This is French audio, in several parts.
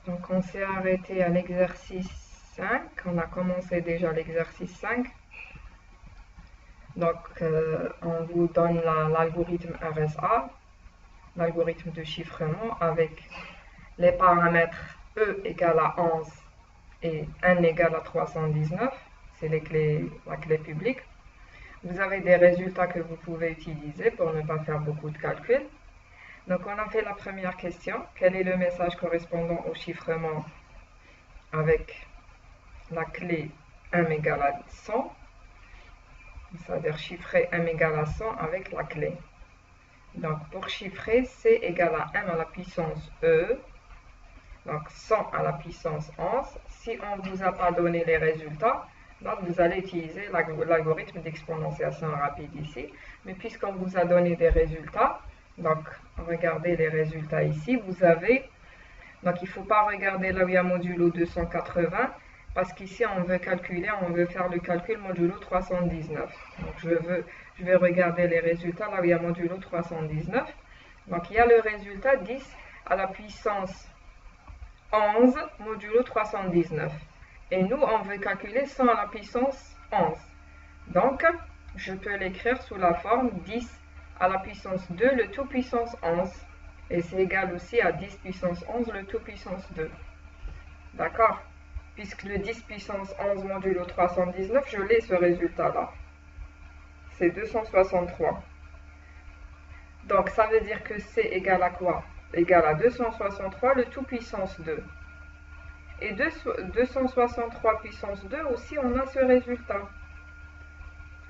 Donc on s'est arrêté à l'exercice 5. On a commencé déjà l'exercice 5. Donc on vous donne l'algorithme RSA, l'algorithme de chiffrement avec les paramètres E égale à 11 et N égale à 319. C'est la clé publique. Vous avez des résultats que vous pouvez utiliser pour ne pas faire beaucoup de calculs. Donc on a fait la première question. Quel est le message correspondant au chiffrement avec la clé M égale à 100? C'est-à-dire chiffrer M égale à 100 avec la clé. Donc pour chiffrer, C égale à M à la puissance E. Donc 100 à la puissance 11. Si on ne vous a pas donné les résultats, donc vous allez utiliser l'algorithme d'exponentiation rapide ici. Mais puisqu'on vous a donné des résultats, donc regardez les résultats ici, vous avez, donc il ne faut pas regarder là où il y a modulo 280, parce qu'ici on veut calculer, on veut faire le calcul modulo 319. Donc je vais regarder les résultats là où il y a modulo 319. Donc il y a le résultat 10 à la puissance 11 modulo 319. Et nous, on veut calculer 100 à la puissance 11. Donc, je peux l'écrire sous la forme 10 à la puissance 2, le tout puissance 11. Et c'est égal aussi à 10 puissance 11, le tout puissance 2. D'accord? Puisque le 10 puissance 11 modulo 319, je l'ai ce résultat-là. C'est 263. Donc, ça veut dire que C égale à quoi? Égal à 263, le tout puissance 2. Et 263 puissance 2 aussi, on a ce résultat.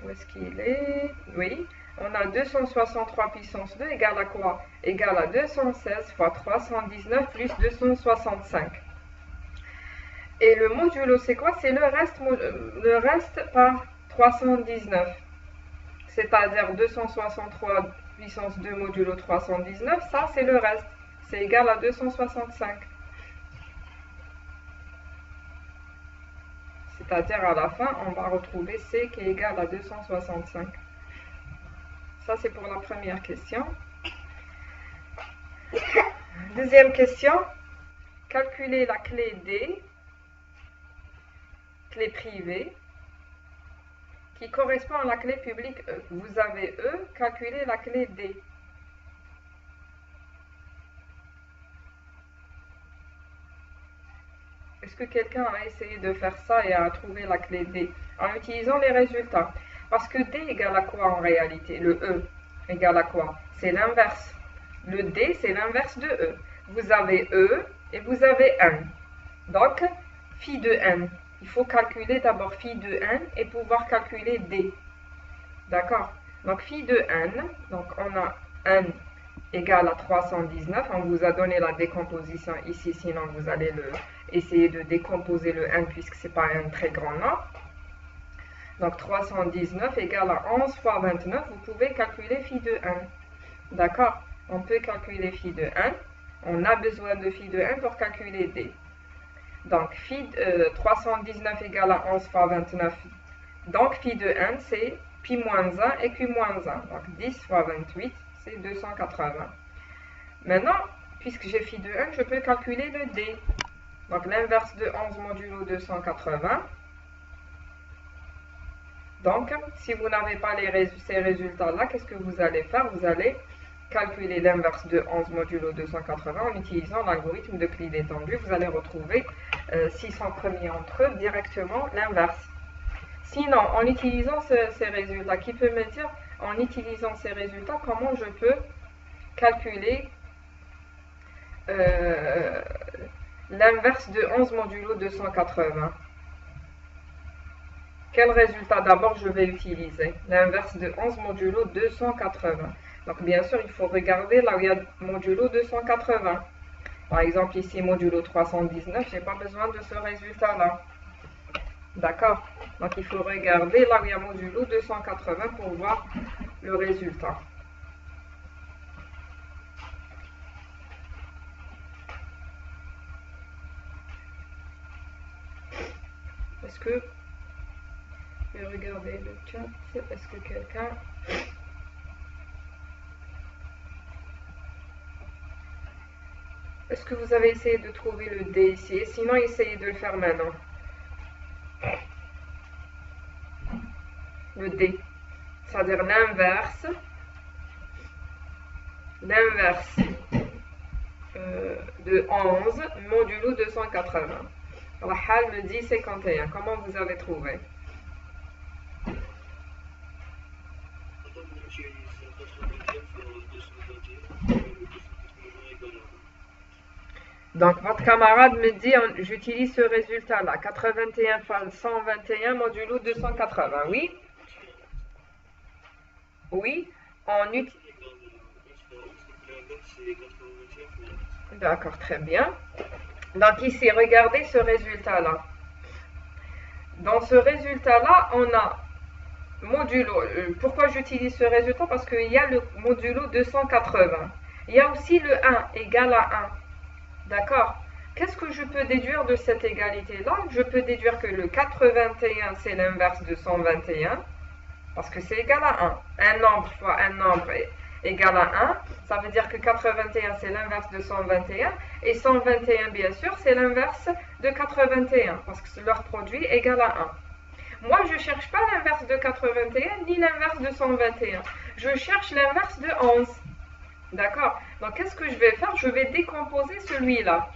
Où est-ce qu'il est? Oui, on a 263 puissance 2 égale à quoi? Égale à 216 fois 319 plus 265. Et le modulo, c'est quoi? C'est le reste par 319. C'est-à-dire 263 puissance 2 modulo 319, ça c'est le reste. C'est égal à 265. C'est-à-dire à la fin, on va retrouver C qui est égal à 265. Ça, c'est pour la première question. Deuxième question. Calculer la clé D, clé privée, qui correspond à la clé publique E. Vous avez E, calculez la clé D. Est-ce que quelqu'un a essayé de faire ça et a trouvé la clé D en utilisant les résultats? Parce que D égale à quoi en réalité? Le E égale à quoi? C'est l'inverse. Le D, c'est l'inverse de E. Vous avez E et vous avez N. Donc, phi de N. Il faut calculer d'abord phi de N et pouvoir calculer D. D'accord? Donc, phi de N, donc on a N égale à 319. On vous a donné la décomposition ici, sinon vous allez essayer de décomposer le N puisque ce n'est pas un très grand nombre. Donc 319 égale à 11 fois 29. Vous pouvez calculer phi de N. D'accord? On peut calculer phi de N. On a besoin de phi de N pour calculer D. Donc 319 égale à 11 fois 29. Donc phi de N, c'est pi moins 1 et q moins 1. Donc 10 fois 28, c'est 280. Maintenant, puisque j'ai phi de N, je peux calculer le D. Donc l'inverse de 11 modulo 280. Donc, si vous n'avez pas ces résultats-là, qu'est-ce que vous allez faire? Vous allez calculer l'inverse de 11 modulo 280 en utilisant l'algorithme de Euclide étendu. Vous allez retrouver, s'ils sont premiers entre eux, directement l'inverse. Sinon, en utilisant ces résultats, qui peut me dire, en utilisant ces résultats, comment je peux calculer l'inverse de 11 modulo 280? Quel résultat d'abord je vais utiliser? L'inverse de 11 modulo 280. Donc bien sûr, il faut regarder là où il y a modulo 280. Par exemple, ici, modulo 319, je n'ai pas besoin de ce résultat-là. D'accord? Donc il faut regarder là où il y a modulo 280 pour voir le résultat. Est-ce que... Je vais regarder le chat. Est-ce que quelqu'un... Est-ce que vous avez essayé de trouver le D ici? Sinon, essayez de le faire maintenant. Le D, c'est-à-dire l'inverse de 11 modulo 280. Rahal me dit 51. Comment vous avez trouvé? Donc, votre camarade me dit, j'utilise ce résultat-là, 81 fois 121 modulo 280, oui? Oui, on utilise... D'accord, très bien. Donc ici, regardez ce résultat-là. Dans ce résultat-là, on a modulo. Pourquoi j'utilise ce résultat? Parce qu'il y a le modulo 280. Il y a aussi le 1 égal à 1. D'accord? Qu'est-ce que je peux déduire de cette égalité-là? Je peux déduire que le 81, c'est l'inverse de 121, parce que c'est égal à 1. Un nombre fois un nombre est égal à 1. Ça veut dire que 81, c'est l'inverse de 121, et 121, bien sûr, c'est l'inverse de 81, parce que leur produit est égal à 1. Moi, je ne cherche pas l'inverse de 81, ni l'inverse de 121. Je cherche l'inverse de 11. D'accord? Donc, qu'est-ce que je vais faire? Je vais décomposer celui-là.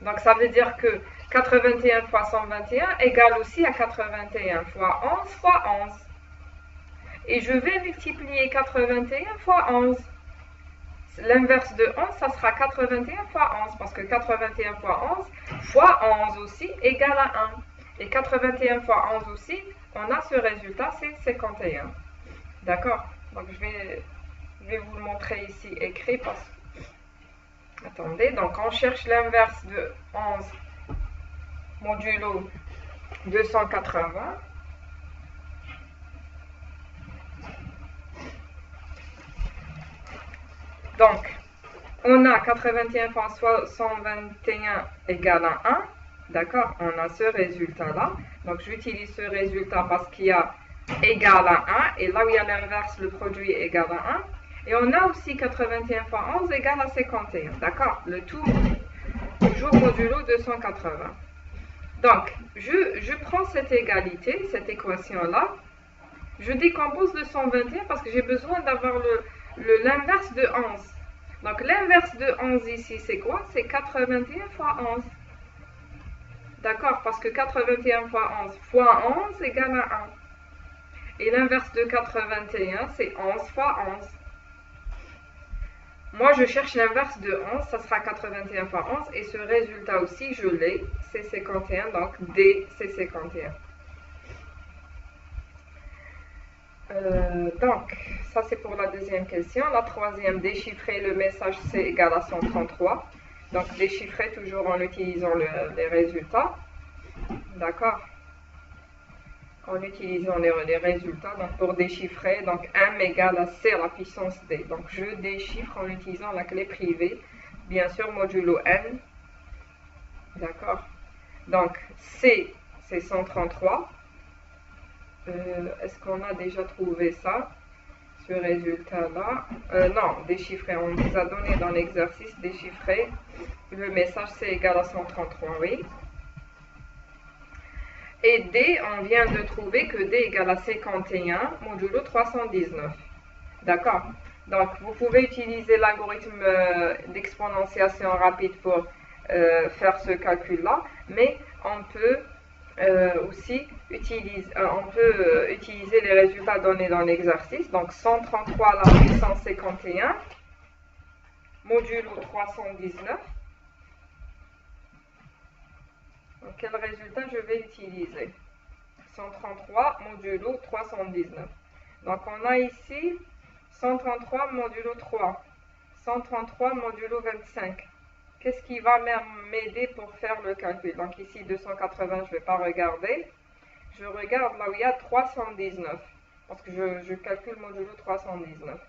Donc, ça veut dire que 81 fois 121 égale aussi à 81 fois 11 fois 11. Et je vais multiplier 81 fois 11. L'inverse de 11, ça sera 81 fois 11, parce que 81 fois 11 fois 11 aussi égale à 1. Et 81 fois 11 aussi, on a ce résultat, c'est 51. D'accord? Donc, je vais vous le montrer ici écrit parce que... Attendez, donc on cherche l'inverse de 11 modulo 280. Donc, on a 81 fois 121 égale à 1. D'accord? On a ce résultat-là. Donc, j'utilise ce résultat parce qu'il y a égal à 1. Et là où il y a l'inverse, le produit est égal à 1. Et on a aussi 81 fois 11 égale à 51. D'accord? Le tout toujours modulo 280. Donc, je prends cette égalité, cette équation-là. Je décompose le 121 parce que j'ai besoin d'avoir l'inverse de 11. Donc, l'inverse de 11 ici, c'est quoi? C'est 81 fois 11. D'accord? Parce que 81 fois 11 fois 11 égale à 1. Et l'inverse de 81, c'est 11 fois 11. Moi, je cherche l'inverse de 11, ça sera 81 fois 11. Et ce résultat aussi, je l'ai, c'est 51. Donc, D, c'est 51. Donc, ça c'est pour la deuxième question. La troisième, déchiffrer le message C égale à 133. Donc, déchiffrer toujours en utilisant les résultats. D'accord? En utilisant les résultats, donc pour déchiffrer, donc M égale à C à la puissance D. Donc, je déchiffre en utilisant la clé privée, bien sûr, modulo N. D'accord? Donc, C, c'est 133. Est-ce qu'on a déjà trouvé ça, ce résultat-là? Non, déchiffrer, on nous a donné dans l'exercice déchiffrer le message C égale à 133, oui. Et D, on vient de trouver que D égale à 51 modulo 319. D'accord? Donc, vous pouvez utiliser l'algorithme d'exponentiation rapide pour faire ce calcul-là, mais on peut aussi utiliser les résultats donnés dans l'exercice. Donc 133 à la puissance 51 modulo 319. Donc quel résultat je vais utiliser? 133 modulo 319. Donc on a ici 133 modulo 3, 133 modulo 25. Qu'est-ce qui va m'aider pour faire le calcul? Donc ici 280, je ne vais pas regarder. Je regarde là où il y a 319. Parce que je calcule modulo 319.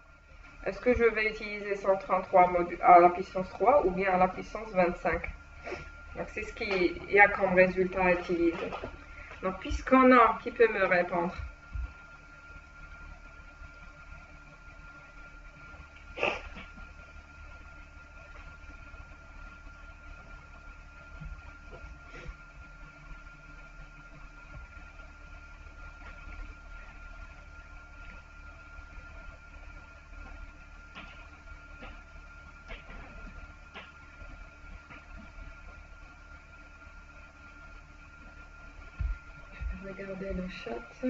Est-ce que je vais utiliser 133 à la puissance 3 ou bien à la puissance 25? Donc c'est ce qu'il y a comme résultat à utiliser. Donc puisqu'on a, qui peut me répondre? Regardez le chat.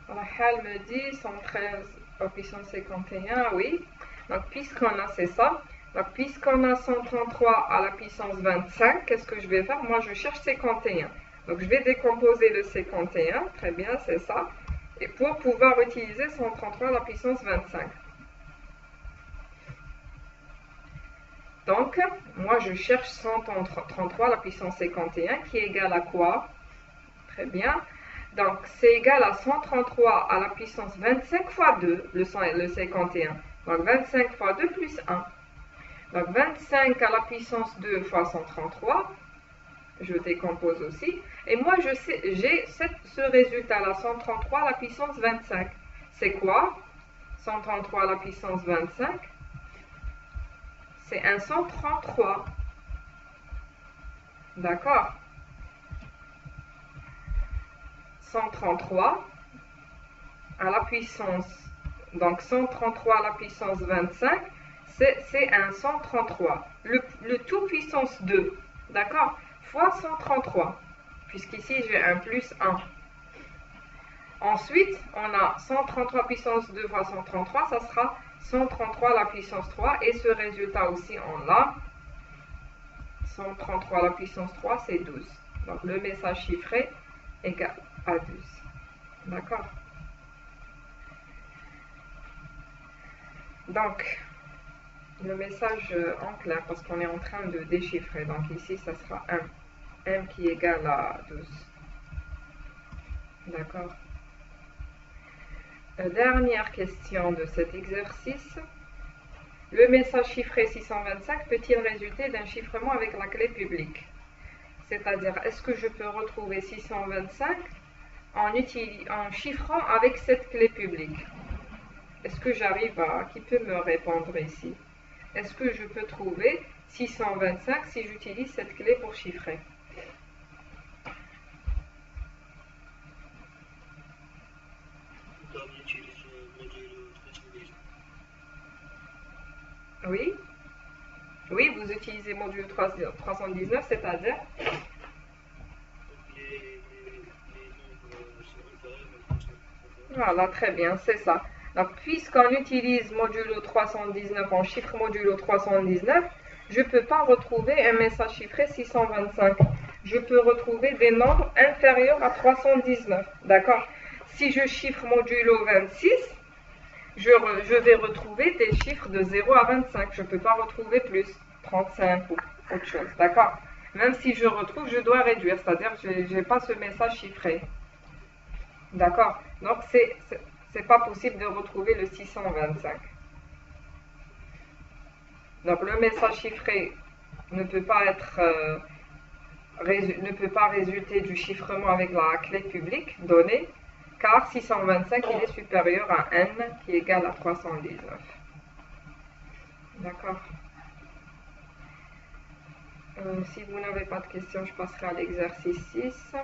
Alors, elle me dit 113 au puissance 51, oui. Donc, puisqu'on a, c'est ça. Donc, puisqu'on a 133 à la puissance 25, qu'est-ce que je vais faire? Moi, je cherche 51. Donc, je vais décomposer le 51. Très bien, c'est ça. Et pour pouvoir utiliser 133 à la puissance 25. Donc, moi, je cherche 133 à la puissance 51, qui est égal à quoi? Très bien. Donc, c'est égal à 133 à la puissance 25 fois 2, le 51. Donc, 25 fois 2 plus 1. Donc, 25 à la puissance 2 fois 133. Je décompose aussi. Et moi, j'ai ce résultat-là, 133 à la puissance 25. C'est quoi? 133 à la puissance 25. C'est un 133. D'accord? 133 à la puissance, donc 133 à la puissance 25, c'est un 133. Le tout puissance 2, d'accord? Fois 133, puisqu'ici j'ai un plus 1. Ensuite, on a 133 puissance 2 fois 133, ça sera 133 à la puissance 3, et ce résultat aussi, on l'a. 133 à la puissance 3, c'est 12. Donc, le message chiffré égal à 12. D'accord? Donc, le message en clair, parce qu'on est en train de déchiffrer. Donc, ici, ça sera 1. M qui est égal à 12. D'accord? Dernière question de cet exercice. Le message chiffré 625 peut-il résulter d'un chiffrement avec la clé publique? C'est-à-dire, est-ce que je peux retrouver 625 en chiffrant avec cette clé publique? Est-ce que j'arrive à... Qui peut me répondre ici? Est-ce que je peux trouver 625 si j'utilise cette clé pour chiffrer? Oui? Oui, vous utilisez module 319, c'est-à-dire? Voilà, très bien, c'est ça. Donc, puisqu'on utilise modulo 319 en chiffre modulo 319, je ne peux pas retrouver un message chiffré 625. Je peux retrouver des nombres inférieurs à 319. D'accord? Si je chiffre modulo 26, je vais retrouver des chiffres de 0 à 25. Je ne peux pas retrouver plus, 35 ou autre chose. D'accord? Même si je retrouve, je dois réduire. C'est-à-dire que je n'ai pas ce message chiffré. D'accord? Donc, c'est pas possible de retrouver le 625. Donc, le message chiffré ne peut pas résulter du chiffrement avec la clé publique donnée, car 625 il est supérieur à n qui est égal à 319. D'accord? Si vous n'avez pas de questions, je passerai à l'exercice 6.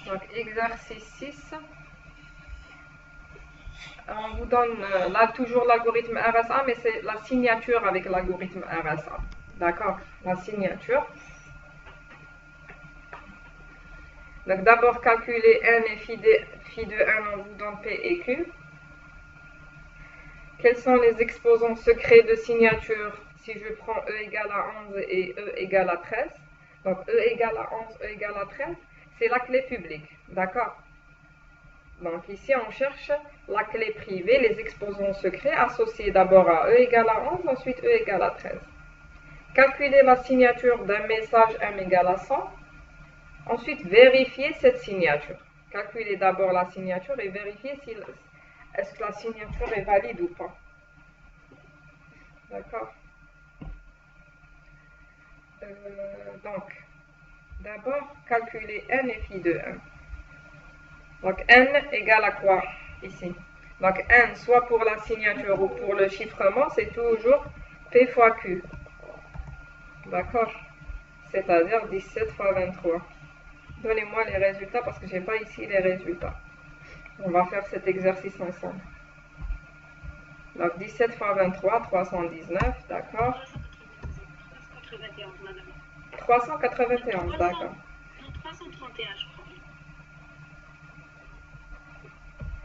Donc, exercice 6. On vous donne là toujours l'algorithme RSA, mais c'est la signature avec l'algorithme RSA. D'accord? La signature. Donc, d'abord, calculer n et phi de n, on vous donne P et Q. Quels sont les exposants secrets de signature si je prends E égale à 11 et E égale à 13? Donc, E égale à 11, E égale à 13, c'est la clé publique. D'accord? Donc, ici, on cherche la clé privée, les exposants secrets associés d'abord à E égale à 11, ensuite E égale à 13. Calculer la signature d'un message M égale à 100. Ensuite, vérifier cette signature. Calculer d'abord la signature et vérifier si est-ce que la signature est valide ou pas. D'accord? Donc, d'abord, calculer n et phi de 1. Donc, n égale à quoi ici? Donc, n, soit pour la signature ou pour le chiffrement, c'est toujours P fois Q. D'accord? C'est-à-dire 17 fois 23. Donnez-moi les résultats parce que je n'ai pas ici les résultats. On va faire cet exercice ensemble. Donc, 17 fois 23, 319, d'accord? 391, madame. 391, d'accord. Non, 331, je crois.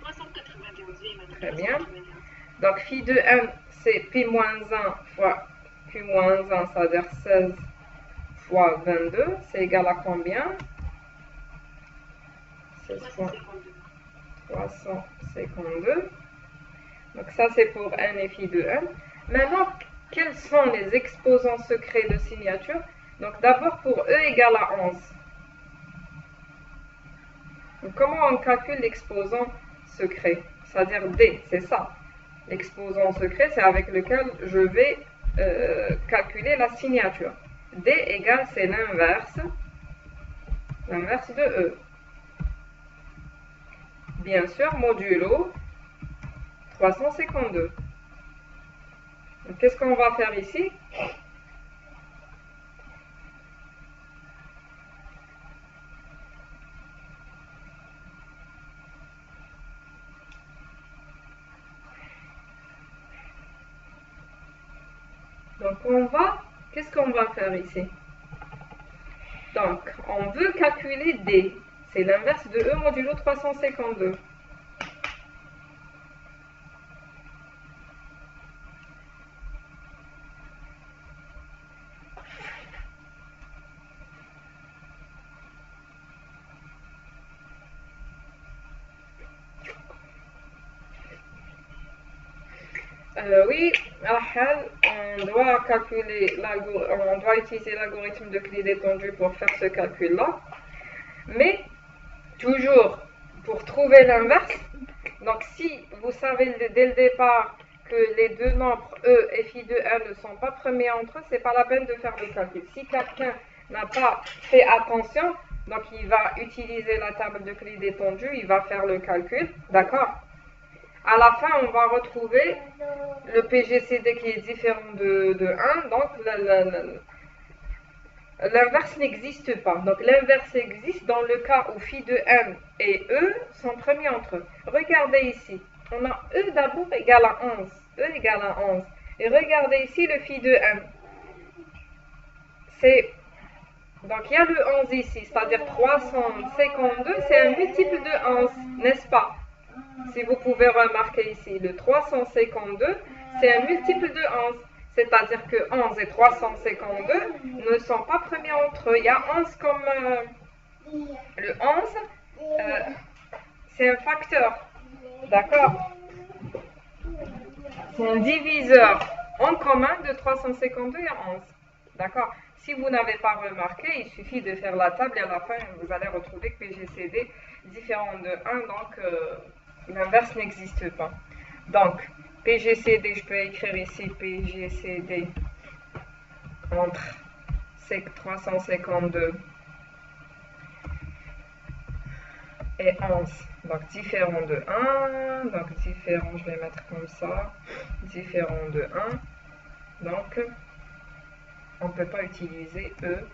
391, oui, madame. Très bien. 391. Donc, phi de n, c'est pi moins 1 fois q moins 1, c'est-à-dire 16 fois 22. C'est égal à combien? 16 fois 352. Donc, ça, c'est pour n et phi de n. Maintenant, quels sont les exposants secrets de signature? Donc, d'abord, pour e égale à 11. Donc, comment on calcule l'exposant secret? C'est-à-dire d, c'est ça. L'exposant secret, c'est avec lequel je vais calculer la signature. D égale, c'est l'inverse de E. Bien sûr, modulo 352. Donc, qu'est-ce qu'on va faire ici? Donc, qu'est-ce qu'on va faire ici? Donc, on veut calculer D. C'est l'inverse de E modulo 352. Oui, on doit utiliser l'algorithme de clé détendue pour faire ce calcul-là. Mais, toujours, pour trouver l'inverse, donc si vous savez dès le départ que les deux nombres E et phi de n ne sont pas premiers entre eux, c'est pas la peine de faire le calcul. Si quelqu'un n'a pas fait attention, donc il va utiliser la table de clé détendue, il va faire le calcul, d'accord? À la fin, on va retrouver le PGCD qui est différent de 1, donc l'inverse n'existe pas. Donc l'inverse existe dans le cas où phi de n et E sont premiers entre eux. Regardez ici, on a E d'abord égale à 11. E égale à 11. Et regardez ici le phi de n. Donc il y a le 11 ici, c'est-à-dire 352, c'est un multiple de 11, n'est-ce pas? Si vous pouvez remarquer ici, le 352, c'est un multiple de 11. C'est-à-dire que 11 et 352 ne sont pas premiers entre eux. Il y a 11 comme... le 11, c'est un facteur. D'accord? C'est un diviseur en commun de 352 et 11. D'accord? Si vous n'avez pas remarqué, il suffit de faire la table et à la fin, vous allez retrouver que PGCD différent de 1, donc l'inverse n'existe pas. Donc, PGCD, je peux écrire ici PGCD entre sec 352 et 11. Donc, différent de 1. Donc, différent, je vais mettre comme ça. Différent de 1. Donc, on ne peut pas utiliser E.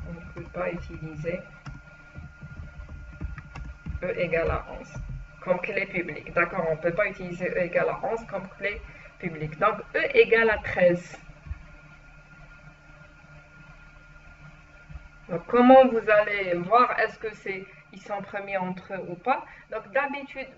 On ne peut pas utiliser E égale à 11 comme clé publique. D'accord, on ne peut pas utiliser E égale à 11 comme clé publique. Donc, E égale à 13. Donc, comment vous allez voir, est-ce que ils sont premiers entre eux ou pas? Donc, d'habitude,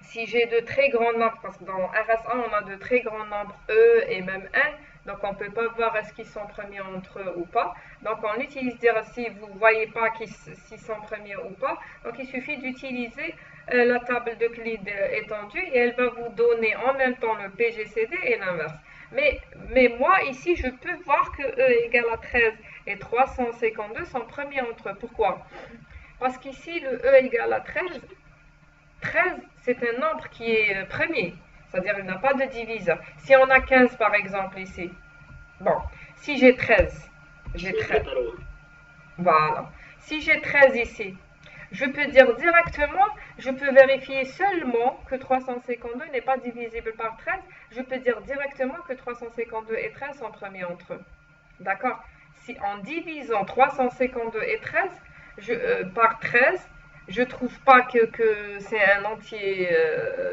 si j'ai de très grands nombres, parce que dans RSA, on a de très grands nombres E et même N, donc on ne peut pas voir est-ce qu'ils sont premiers entre eux ou pas. Donc on utilise dire si vous ne voyez pas s'ils sont premiers ou pas. Donc il suffit d'utiliser la table de clé étendue et elle va vous donner en même temps le PGCD et l'inverse. Mais moi ici je peux voir que E égale à 13 et 352 sont premiers entre eux. Pourquoi? Parce qu'ici le E égale à 13, c'est un nombre qui est premier, c'est-à-dire il n'a pas de diviseur. Si on a 15 par exemple ici, bon, si j'ai 13, voilà. Si j'ai 13 ici, je peux dire directement, je peux vérifier seulement que 352 n'est pas divisible par 13, je peux dire directement que 352 et 13 sont premiers entre eux. D'accord? Si en divisant 352 et 13 par 13, je ne trouve pas que c'est un entier,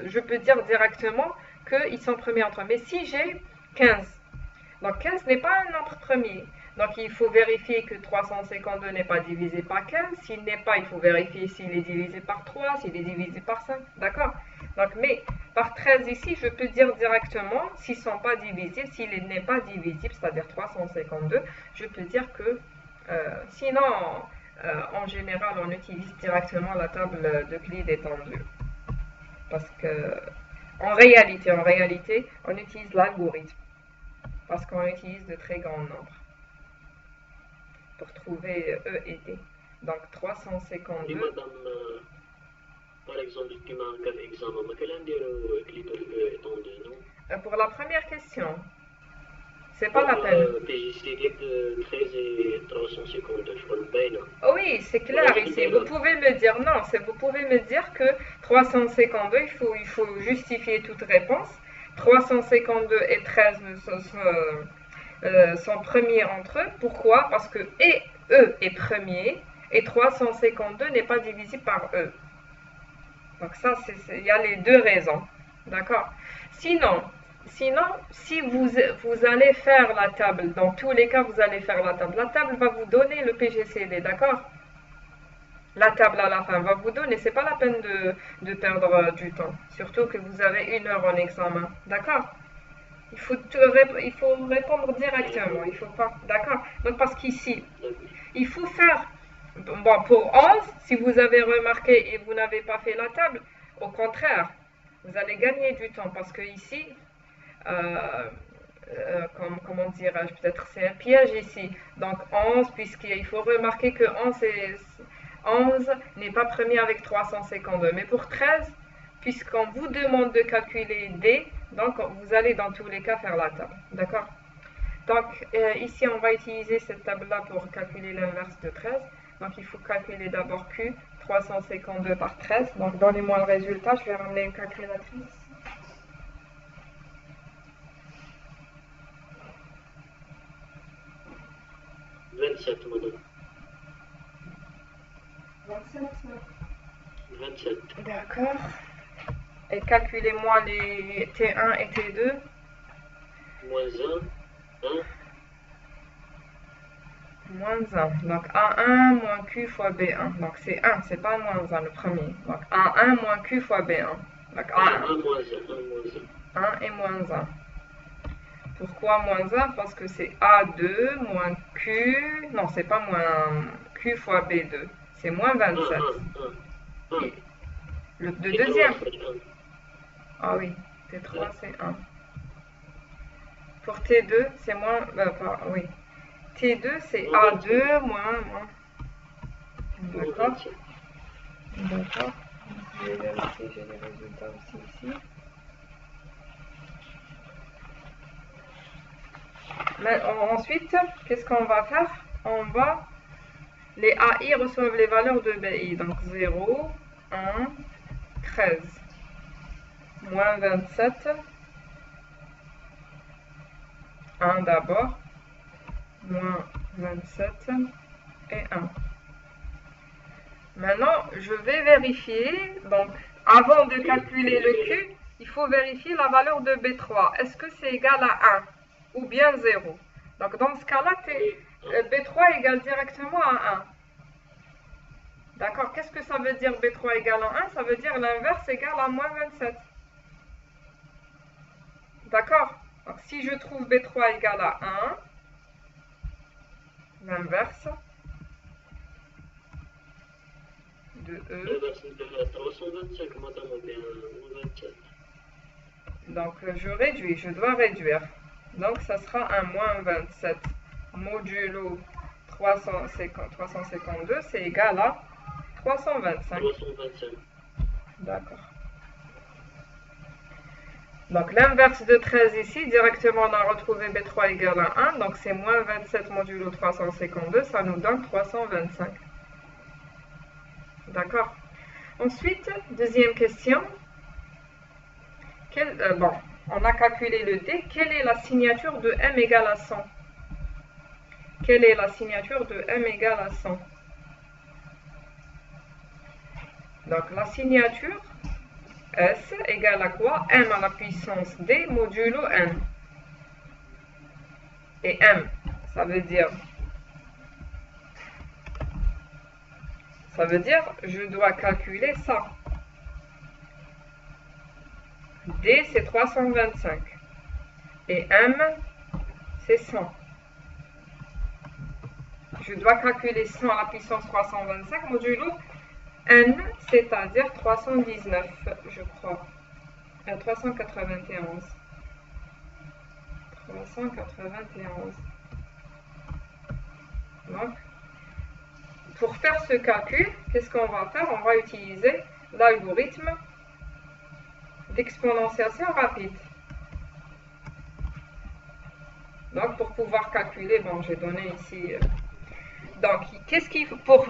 je peux dire directement qu'ils sont premiers entre eux. Mais si j'ai 15. Donc 15 n'est pas un nombre premier. Donc il faut vérifier que 352 n'est pas divisé par 15. S'il n'est pas, il faut vérifier s'il est divisé par 3, s'il est divisé par 5. D'accord? Donc, mais par 13 ici, je peux dire directement, s'ils ne sont pas divisés, s'il n'est pas divisible, c'est-à-dire 352, je peux dire que sinon, en général, on utilise directement la table d'Euclide étendue. Parce que, en réalité, on utilise l'algorithme. Parce qu'on utilise de très grands nombres pour trouver E et D. Donc 352. Et madame, par exemple, tu m'as un cas d'examen, mais quel est le étendu, non? Pour la première question, c'est pas la peine. PJC 13 et 352, je crois le bain. Oh oui, c'est clair ici. Vous pouvez me dire non, vous pouvez me dire que 352, il faut justifier toute réponse. 352 et 13 sont premiers entre eux. Pourquoi? Parce que E est premier et 352 n'est pas divisible par E. Donc ça, il y a les deux raisons. D'accord? Sinon, si vous allez faire la table, dans tous les cas, vous allez faire la table. La table va vous donner le PGCD, d'accord? La table à la fin va vous donner, c'est pas la peine de perdre du temps. Surtout que vous avez 1 heure en examen, d'accord? Il faut répondre directement, il faut pas, d'accord? Donc parce qu'ici, il faut faire, bon, pour 11, si vous avez remarqué et vous n'avez pas fait la table, au contraire, vous allez gagner du temps parce que ici, comment dirais-je, peut-être c'est un piège ici. Donc 11, puisqu'il faut remarquer que 11 n'est pas premier avec 352. Mais pour 13, puisqu'on vous demande de calculer D, donc vous allez dans tous les cas faire la table. D'accord? Donc ici, on va utiliser cette table-là pour calculer l'inverse de 13. Donc il faut calculer d'abord Q, 352 par 13. Donc donnez-moi le résultat, je vais ramener une calculatrice. 27, madame. 27. D'accord. Et calculez-moi les T1 et T2. Moins 1, 1. Moins 1. Donc A1 moins Q fois B1. Donc c'est 1, c'est pas moins 1 le premier. Donc A1 moins Q fois B1. Donc A1. 1 moins 1, 1 et moins 1. Pourquoi moins 1? Parce que c'est A2 moins Q. Non, c'est pas moins Q fois B2. C'est moins 27. Et le deuxième. Ah oui, T3 c'est 1. Pour T2, c'est moins. Oui. T2 c'est A2 moins. D'accord. D'accord. Je vais vérifier, j'ai les résultats aussi ici. Mais ensuite, qu'est-ce qu'on va faire? Les AI reçoivent les valeurs de BI. Donc 0, 1, 13, moins 27, 1 d'abord, moins 27 et 1. Maintenant, je vais vérifier. Donc, avant de calculer le Q, il faut vérifier la valeur de B3. Est-ce que c'est égal à 1 ou bien 0? Donc, dans ce cas-là, B3 égale directement à 1. D'accord? Qu'est-ce que ça veut dire B3 égale à 1? Ça veut dire l'inverse égale à moins 27. D'accord? Donc, si je trouve B3 égale à 1, l'inverse de E. Donc, je dois réduire. Donc, ça sera un moins 27 modulo 352, c'est égal à 325. D'accord. Donc, l'inverse de 13 ici, directement, on a retrouvé B3 égale à 1. Donc, c'est moins 27 modulo 352, ça nous donne 325. D'accord. Ensuite, deuxième question. Bon, on a calculé le D. Quelle est la signature de M égale à 100? Quelle est la signature de M égale à 100? Donc, la signature S égale à quoi? M à la puissance D modulo N. Et M, ça veut dire je dois calculer ça. D, c'est 325. Et M, c'est 100. Je dois calculer 100 à la puissance 325 modulo N, c'est-à-dire 319, je crois. 391. 391. Donc, pour faire ce calcul, qu'est-ce qu'on va faire? On va utiliser l'algorithme d'exponentiation rapide. Donc, pour pouvoir calculer, bon, j'ai donné ici. Donc, qu'est-ce qu'il faut pour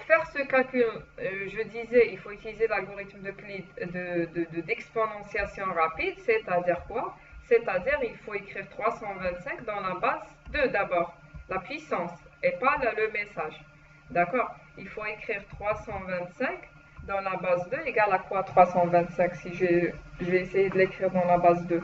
faire ce calcul? Je disais, il faut utiliser l'algorithme d'exponentiation rapide, c'est-à-dire quoi? C'est-à-dire, il faut écrire 325 dans la base 2 d'abord, la puissance, et pas le message. D'accord? Il faut écrire 325 dans la base 2 égale à quoi 325 si je vais essayer de l'écrire dans la base 2.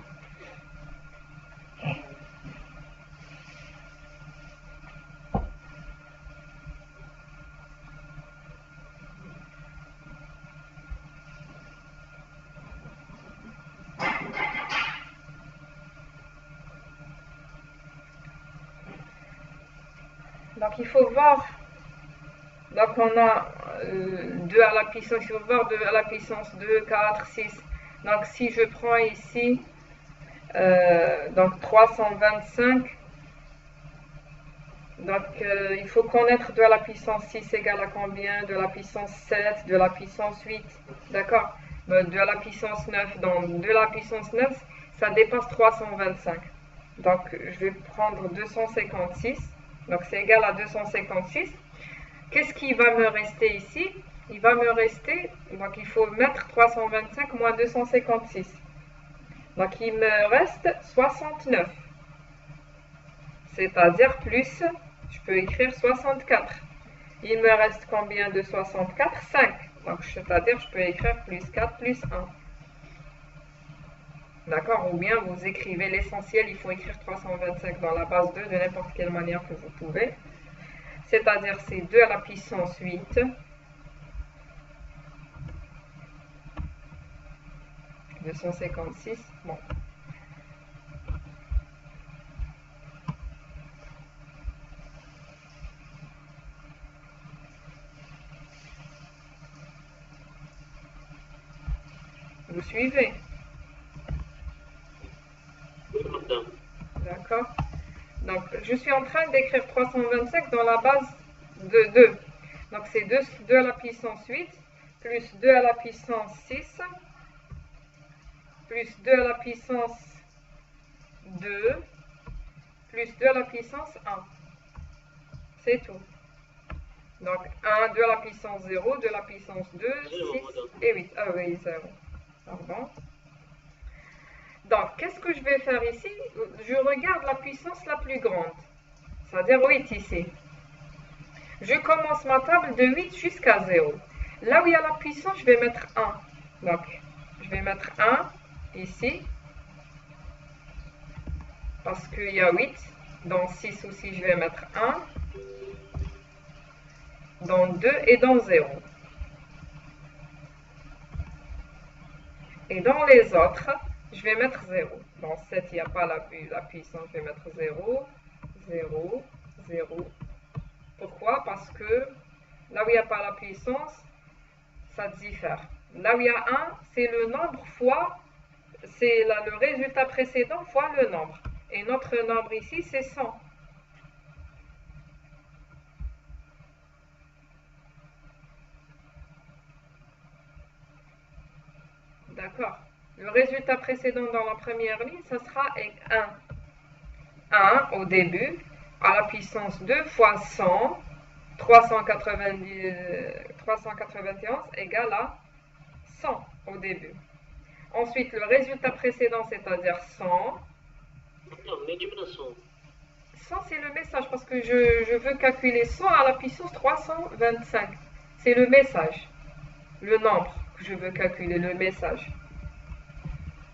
Donc il faut voir, donc on a 2 à la puissance, il faut voir 2 à la puissance 2, 4, 6. Donc si je prends ici, donc 325, donc il faut connaître 2 à la puissance 6 égale à combien? 2 à la puissance 7, 2 à la puissance 8, d'accord? 2 à la puissance 9, donc 2 à la puissance 9, ça dépasse 325. Donc je vais prendre 256. Donc c'est égal à 256. Qu'est-ce qui va me rester ici? Il va me rester, donc il faut mettre 325 moins 256. Donc il me reste 69. C'est-à-dire plus, je peux écrire 64. Il me reste combien de 64? 5. Donc c'est-à-dire je peux écrire plus 4 plus 1. D'accord? Ou bien vous écrivez l'essentiel, il faut écrire 325 dans la base 2 de n'importe quelle manière que vous pouvez. C'est-à-dire c'est 2 à la puissance 8. « 256. Bon. Vous suivez? D'accord. Donc, je suis en train d'écrire 325 dans la base de 2. Donc, c'est 2 à la puissance 8, plus 2 à la puissance 6, plus 2 à la puissance 2, plus 2 à la puissance 1. C'est tout. Donc, 1, 2 à la puissance 0, 2 à la puissance 2, 6 et 8. Ah oui, 0. Pardon. Donc, qu'est-ce que je vais faire ici? Je regarde la puissance la plus grande, c'est-à-dire 8 ici. Je commence ma table de 8 jusqu'à 0. Là où il y a la puissance, je vais mettre 1. Donc, je vais mettre 1 ici, parce qu'il y a 8. Dans 6 aussi, je vais mettre 1. Dans 2 et dans 0. Et dans les autres, je vais mettre 0. Dans 7, il n'y a pas la puissance, je vais mettre 0, 0, 0. Pourquoi? Parce que là où il n'y a pas la puissance, ça diffère. Là où il y a 1, c'est le nombre fois, c'est le résultat précédent fois le nombre. Et notre nombre ici, c'est 100. D'accord. Le résultat précédent dans la première ligne, ça sera 1. 1 au début, à la puissance 2 fois 100, 391 égale à 100 au début. Ensuite, le résultat précédent, c'est-à-dire 100. Non, mais tu me 100. 100, c'est le message, parce que je veux calculer 100 à la puissance 325. C'est le message, le nombre que je veux calculer, le message,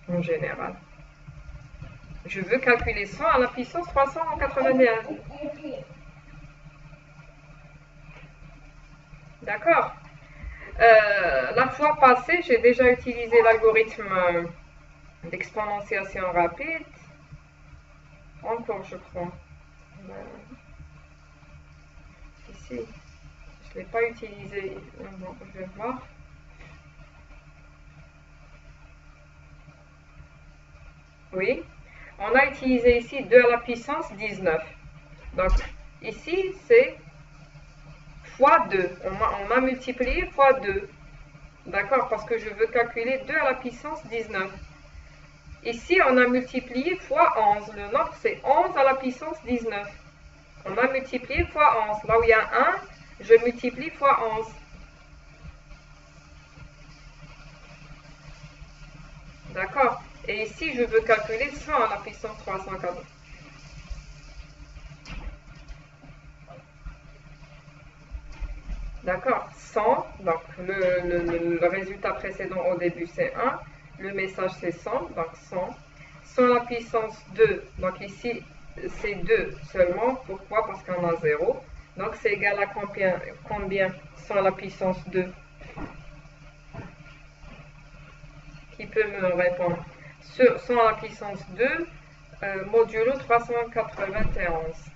en général. Je veux calculer 100 à la puissance 381. D'accord. La fois passée, j'ai déjà utilisé l'algorithme d'exponentiation rapide. Encore, je crois. Ici, je ne l'ai pas utilisé. Bon, je vais voir. Oui. On a utilisé ici 2 à la puissance 19. Donc, ici, c'est fois 2. On a multiplié fois 2. D'accord, parce que je veux calculer 2 à la puissance 19. Ici, on a multiplié fois 11. Le nombre, c'est 11 à la puissance 19. On a multiplié fois 11. Là où il y a 1, je multiplie fois 11. D'accord. Et ici, je veux calculer 100 à la puissance 340. D'accord. 100. Donc, le résultat précédent au début, c'est 1. Le message, c'est 100. Donc, 100. 100 à la puissance 2. Donc, ici, c'est 2 seulement. Pourquoi? Parce qu'on a 0. Donc, c'est égal à combien 100 à la puissance 2? Qui peut me répondre? Sur 100 à la puissance 2, modulo 391.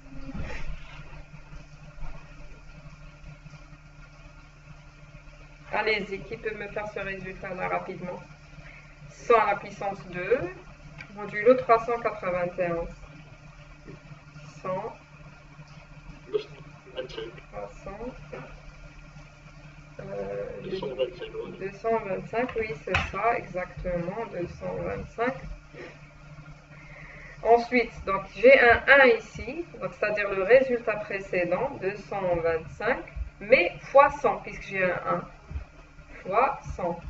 Allez-y, qui peut me faire ce résultat-là rapidement? 100 à la puissance 2, modulo 391. 100, 300, 225, oui, c'est ça, exactement, 225. Ensuite, donc j'ai un 1 ici, c'est-à-dire le résultat précédent, 225, mais fois 100, puisque j'ai un 1, fois 100.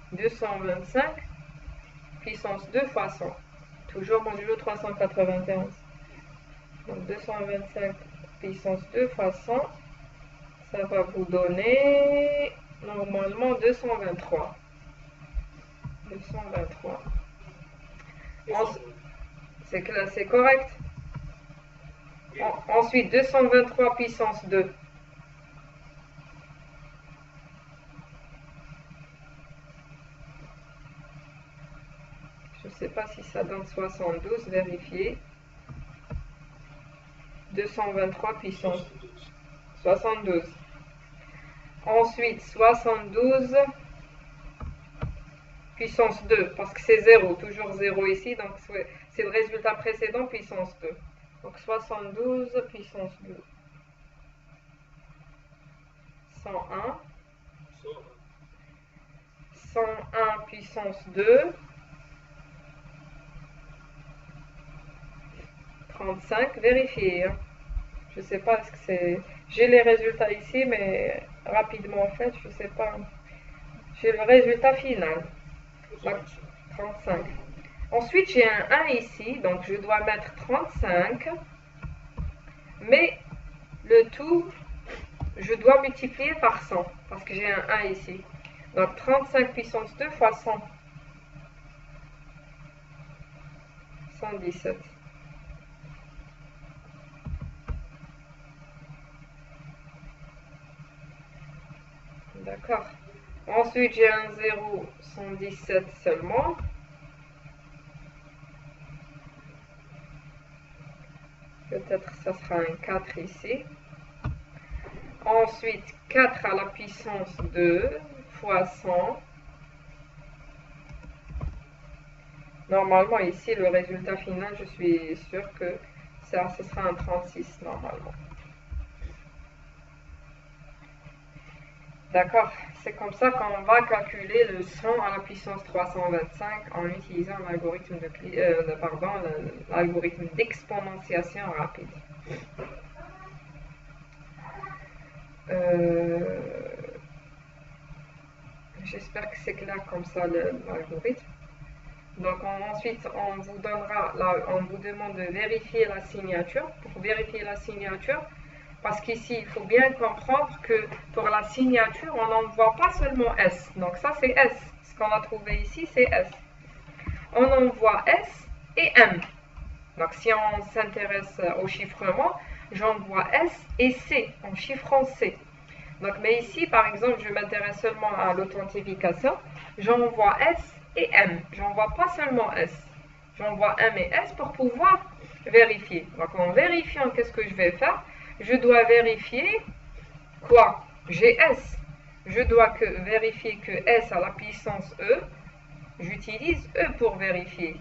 « 225 puissance 2 fois 100. Toujours modulo 391. Donc 225 puissance 2 fois 100, ça va vous donner normalement 223. 223. C'est correct. Ensuite, 223 puissance 2. Je ne sais pas si ça donne 72, vérifiez. 223 puissance 72. Ensuite, 72 puissance 2, parce que c'est 0, toujours 0 ici, donc c'est le résultat précédent puissance 2. Donc 72 puissance 2. 101. 101 puissance 2. 35, vérifiez. Hein. Je ne sais pas ce que c'est. J'ai les résultats ici, mais rapidement en fait, je ne sais pas. J'ai le résultat final. Donc, 35. Ensuite, j'ai un 1 ici, donc je dois mettre 35. Mais le tout, je dois multiplier par 100, parce que j'ai un 1 ici. Donc 35 puissance 2 fois 100. 117. D'accord. Ensuite, j'ai un 0, 117 seulement. Peut-être ça sera un 4 ici. Ensuite, 4 à la puissance 2 fois 100. Normalement, ici, le résultat final, je suis sûre que ça, ce sera un 36 normalement. D'accord, c'est comme ça qu'on va calculer le 100 à la puissance 325 en utilisant l'algorithme d'exponentiation rapide. J'espère que c'est clair comme ça l'algorithme. Donc ensuite, on vous demande de vérifier la signature. Pour vérifier la signature, Parce qu'ici, il faut bien comprendre que pour la signature, on n'envoie pas seulement S. Donc ça, c'est S. Ce qu'on a trouvé ici, c'est S. On envoie S et M. Donc si on s'intéresse au chiffrement, j'envoie S et C, en chiffrant C. Donc, mais ici, par exemple, je m'intéresse seulement à l'authentification. J'envoie S et M. J'envoie pas seulement S. J'envoie M et S pour pouvoir vérifier. Donc en vérifiant, qu'est-ce que je vais faire? Je dois vérifier quoi? J'ai S. Je dois vérifier que S à la puissance E. J'utilise E pour vérifier.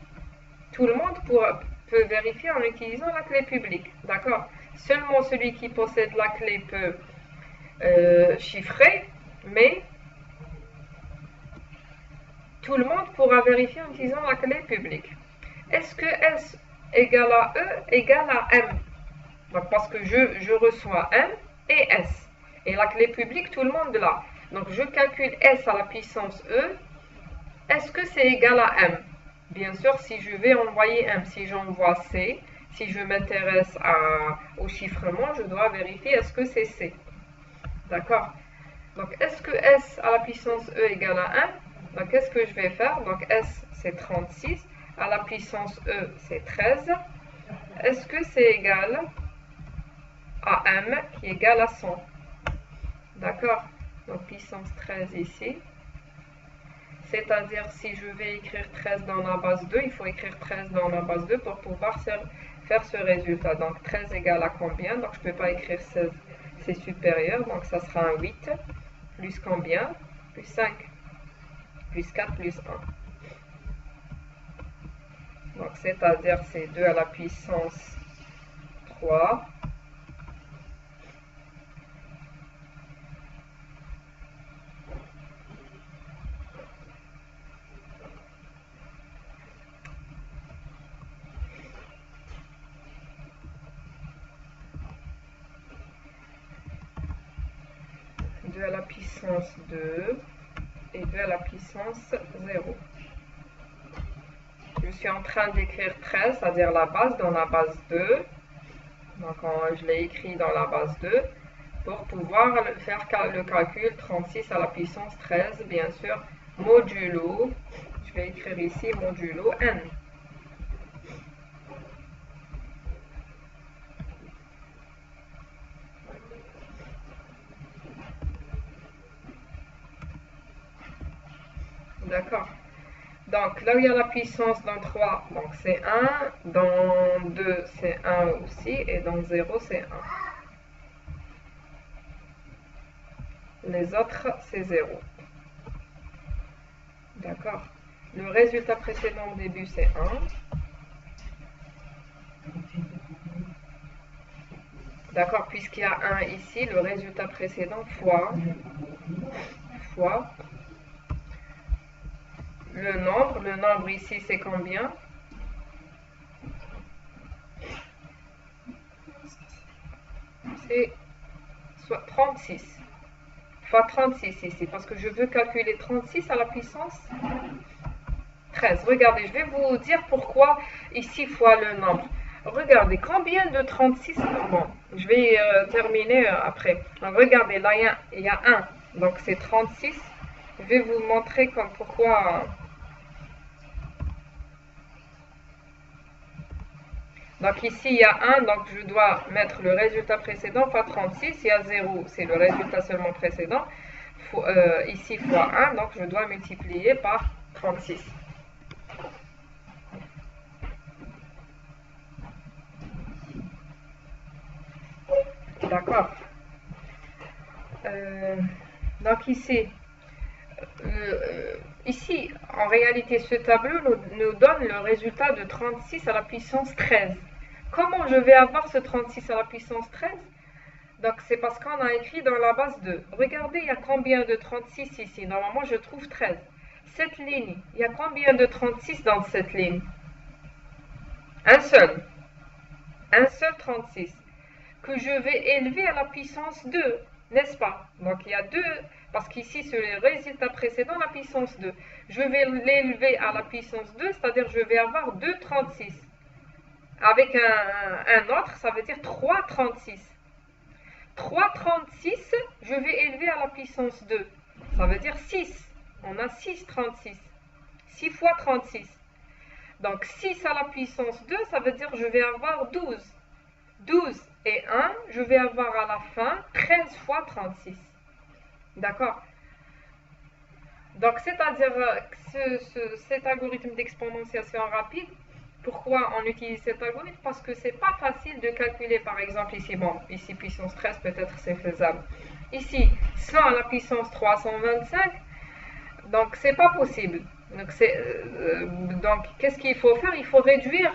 Tout le monde peut vérifier en utilisant la clé publique. D'accord? Seulement celui qui possède la clé peut chiffrer, mais tout le monde pourra vérifier en utilisant la clé publique. Est-ce que S égale à E égale à M? Donc, parce que je reçois M et S. Et la clé publique, tout le monde l'a. Donc, je calcule S à la puissance E. Est-ce que c'est égal à M? Bien sûr, si je vais envoyer M, si j'envoie C, si je m'intéresse au chiffrement, je dois vérifier est-ce que c'est C. D'accord? Donc, est-ce que S à la puissance E égale à 1? Donc, qu'est-ce que je vais faire? Donc, S, c'est 36. À la puissance E, c'est 13. Est-ce que c'est égal à M qui est égal à 100? D'accord? Donc, puissance 13 ici. C'est-à-dire, si je vais écrire 13 dans la base 2, il faut écrire 13 dans la base 2 pour pouvoir faire ce résultat. Donc, 13 égale à combien? Donc, je ne peux pas écrire 16, c'est supérieur. Donc, ça sera un 8. Plus combien? Plus 5. Plus 4, plus 1. Donc, c'est-à-dire, c'est 2 à la puissance 3. À la puissance 2 et 2 à la puissance 0. Je suis en train d'écrire 13, c'est-à-dire la base dans la base 2. Donc, je l'ai écrit dans la base 2 pour pouvoir faire le calcul 36 à la puissance 13, bien sûr, modulo. Je vais écrire ici modulo n. D'accord. Donc, là où il y a la puissance dans 3, donc c'est 1. Dans 2, c'est 1 aussi. Et dans 0, c'est 1. Les autres, c'est 0. D'accord. Le résultat précédent au début, c'est 1. D'accord, puisqu'il y a 1 ici, le résultat précédent fois le nombre. Le nombre ici, c'est combien? C'est 36. Fois 36 ici, parce que je veux calculer 36 à la puissance 13. Regardez, je vais vous dire pourquoi ici fois le nombre. Regardez, combien de 36? Bon, je vais terminer après. Donc, regardez, là, il y a 1. Donc, c'est 36. Je vais vous montrer pourquoi. Donc, ici, il y a 1. Donc, je dois mettre le résultat précédent fois 36. Il y a 0. C'est le résultat seulement précédent. Ici, fois 1. Donc, je dois multiplier par 36. D'accord. Donc ici, en réalité, ce tableau nous donne le résultat de 36 à la puissance 13. Comment je vais avoir ce 36 à la puissance 13? Donc c'est parce qu'on a écrit dans la base 2. Regardez, il y a combien de 36 ici? Normalement, je trouve 13. Cette ligne, il y a combien de 36 dans cette ligne? Un seul. Un seul 36. Que je vais élever à la puissance 2, n'est-ce pas? Donc il y a 2, parce qu'ici c'est le résultat précédent, la puissance 2. Je vais l'élever à la puissance 2, c'est-à-dire je vais avoir 2,36. Avec un autre, ça veut dire 3,36. 3,36, je vais élever à la puissance 2. Ça veut dire 6. On a 6,36. 6 fois 36. Donc 6 à la puissance 2, ça veut dire que je vais avoir 12. 12 et 1, je vais avoir à la fin 13 fois 36. D'accord? Donc, c'est-à-dire cet algorithme d'exponentiation rapide, pourquoi on utilise cet algorithme? Parce que c'est pas facile de calculer, par exemple, ici, bon, ici puissance 13, peut-être c'est faisable. Ici, 100 à la puissance 325, donc c'est pas possible. Donc qu'est-ce qu'il faut faire? Il faut réduire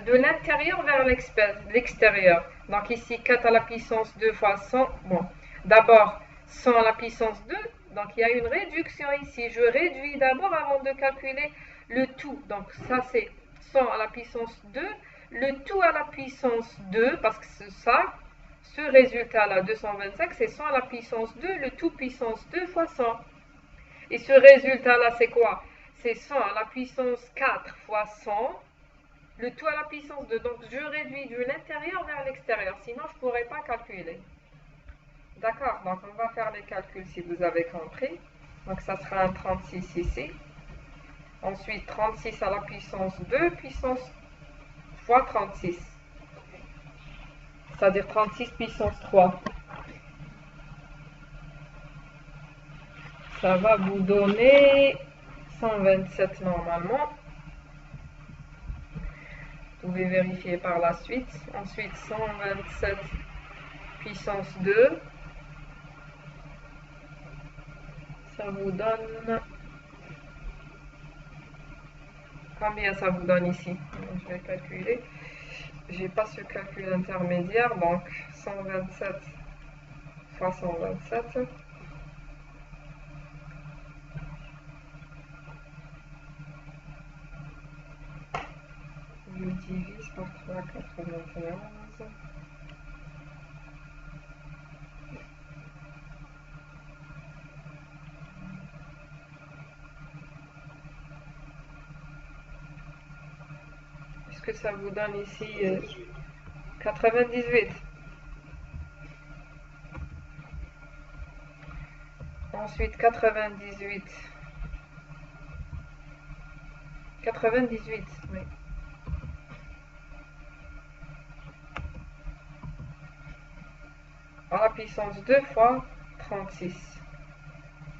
de l'intérieur vers l'extérieur. Donc ici, 4 à la puissance 2 fois 100, bon, d'abord 100 à la puissance 2, donc il y a une réduction ici. Je réduis d'abord avant de calculer le tout. Donc ça c'est 100 à la puissance 2, le tout à la puissance 2, parce que ce résultat-là, 225, c'est 100 à la puissance 2, le tout puissance 2 fois 100. Et ce résultat-là, c'est quoi? C'est 100 à la puissance 4 fois 100, le tout à la puissance 2. Donc je réduis de l'intérieur vers l'extérieur, sinon je ne pourrais pas calculer. D'accord, donc on va faire les calculs si vous avez compris. Donc ça sera un 36 ici. Ensuite 36 à la puissance 2, puissance fois 36. C'est-à-dire 36 puissance 3. Ça va vous donner 127 normalement. Vous pouvez vérifier par la suite. Ensuite 127 puissance 2. Ça vous donne... Combien ça vous donne ici? Je vais calculer. J'ai pas ce calcul intermédiaire, donc 127 fois 127. Je divise par 3,91. Est-ce que ça vous donne ici 98? Ensuite 98. 98, oui. À la puissance 2 fois 36.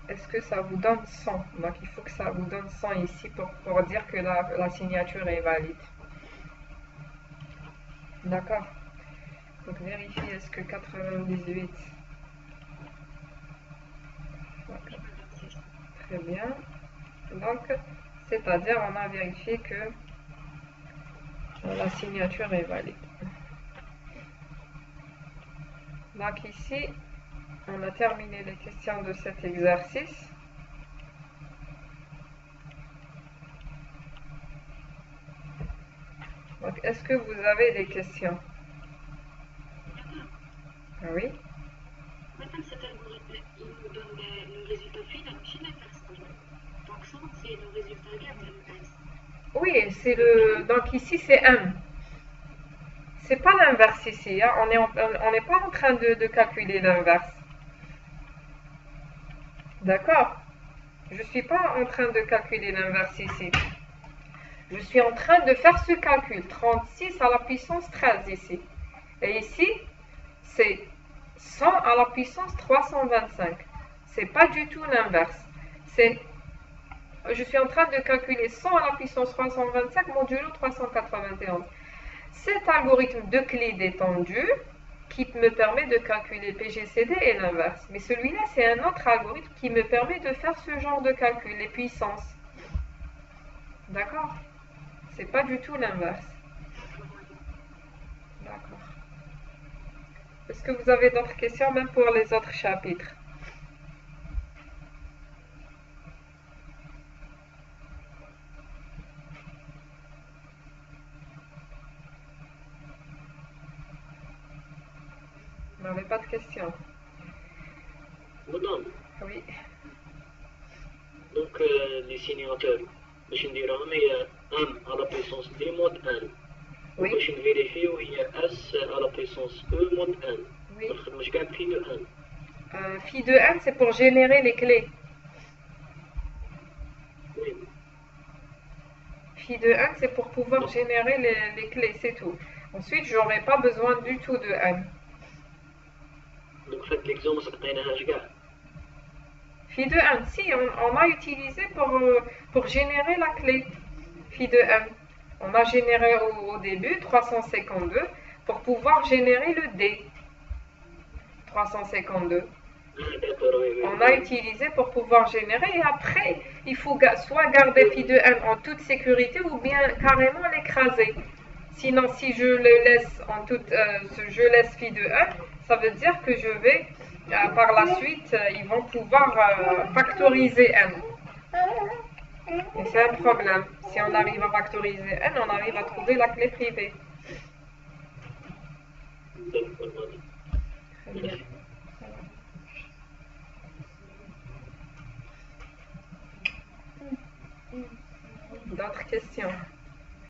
Est-ce que ça vous donne 100? Donc il faut que ça vous donne 100 ici pour dire que la signature est valide. D'accord? Donc vérifiez est-ce que 98. Très bien. Donc, c'est-à-dire on a vérifié que la signature est valide. Donc ici, on a terminé les questions de cet exercice. Donc, est-ce que vous avez des questions? Oui. Madame, cet algorithme, il nous donne le résultat final, donc ça, c'est le résultat gain de l'inverse. Oui, c'est donc ici, c'est M. C'est pas l'inverse ici. Hein. On n'est pas en train de calculer l'inverse. D'accord? Je ne suis pas en train de calculer l'inverse ici. Je suis en train de faire ce calcul. 36 à la puissance 13 ici. Et ici, c'est 100 à la puissance 325. C'est pas du tout l'inverse. Je suis en train de calculer 100 à la puissance 325 modulo 391. Cet algorithme d'Euclide étendu qui me permet de calculer PGCD et l'inverse. Mais celui-là, c'est un autre algorithme qui me permet de faire ce genre de calcul, les puissances. D'accord? C'est pas du tout l'inverse. D'accord. Est-ce que vous avez d'autres questions, même pour les autres chapitres? Vous n'avez pas de questions? Madame, Oui. donc les signateurs, باش نديرهم هي M à la puissance D mod N. Oui. باش نفيريفيو هي S à la puissance E mod N. Oui. ما نخدموش كاع بفي دو ان. Phi de n, c'est pour générer les clés. وي. Phi de n, c'est pour pouvoir générer les clés, c'est tout. Ensuite, j'aurai pas besoin du tout de n. دونك في هاد ليكزومبل ما سقطيناهاش كاع. Phi de n, si, on a utilisé pour générer la clé. Phi de n. On a généré au début 352 pour pouvoir générer le D. 352. داكور وي وي. On a utilisé pour pouvoir générer et après, il faut soit garder phi de n en toute sécurité ou bien carrément l'écraser. Sinon, si je le laisse en toute, je laisse phi de n, ça veut dire que je vais, par la suite, ils vont pouvoir factoriser n. Et c'est un problème. Si on arrive à factoriser n, on arrive à trouver la clé privée. داكور. Très bien. D'autres questions?